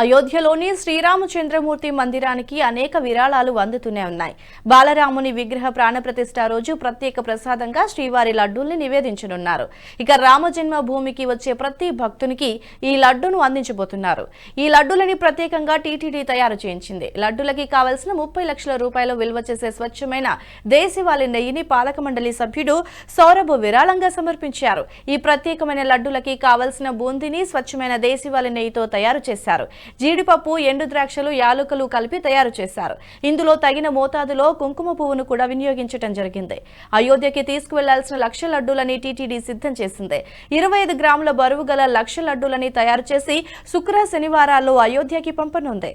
అయోధ్యలోని శ్రీరామచంద్రమూర్తి మందిరానికి అనేక విరాళాలు అందుతూనే ఉన్నాయి. బాలరాముని విగ్రహ ప్రాణప్రతిష్ఠ రోజు ప్రత్యేక ప్రసాదంగా శ్రీవారి లడ్డూల్ని నివేదించనున్నారు. ఇక రామజన్మ భూమికి వచ్చే ప్రతి భక్తునికి ఈ లడ్డూను అందించబోతున్నారు. ఈ లడ్డూలని ప్రత్యేకంగా టీటీడీ తయారు చేయించింది. లడ్డూలకి కావలసిన 30 లక్షల రూపాయలు విలువ చేసే స్వచ్ఛమైన దేశవాళీ నెయ్యిని పాలక మండలి సభ్యుడు సౌరభ్ విరాళంగా సమర్పించారు. ఈ ప్రత్యేకమైన లడ్డూలకి కావలసిన బూందీని స్వచ్ఛమైన దేశవాళీ నెయ్యితో తయారు చేశారు. జీడిపప్పు, ఎండు ద్రాక్షలు, యాలుకలు కలిపి తయారు చేశారు. ఇందులో తగిన మోతాదులో కుంకుమ పువ్వును కూడా వినియోగించడం జరిగింది. అయోధ్యకి తీసుకువెళ్లాల్సిన 1,00,000 లడ్డూలని టీటీడీ సిద్ధం చేసింది. 25 గ్రాముల బరువు గల 1,00,000 లడ్డూలని తయారు చేసి శుక్ర శనివారాల్లో అయోధ్యకి పంపనుంది.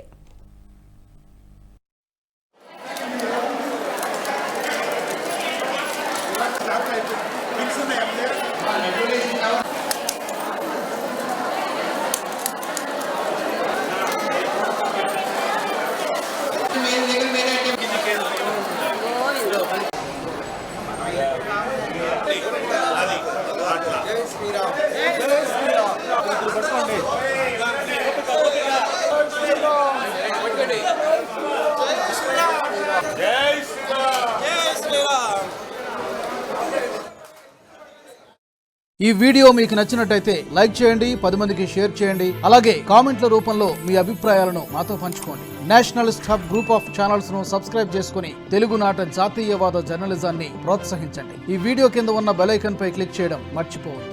ఈ వీడియో మీకు నచ్చినట్టయితే లైక్ చేయండి, 10 మందికి షేర్ చేయండి. అలాగే కామెంట్ల రూపంలో మీ అభిప్రాయాలను మాతో పంచుకోండి. Nationalist hub group of channels ను సబ్స్క్రైబ్ చేసుకుని తెలుగునాట జాతీయవాద జర్నలిజాన్ని ప్రోత్సహించండి. ఈ వీడియో కింద ఉన్న బెల్ ఐకాన్ పై క్లిక్ చేయడం మర్చిపోవద్దు.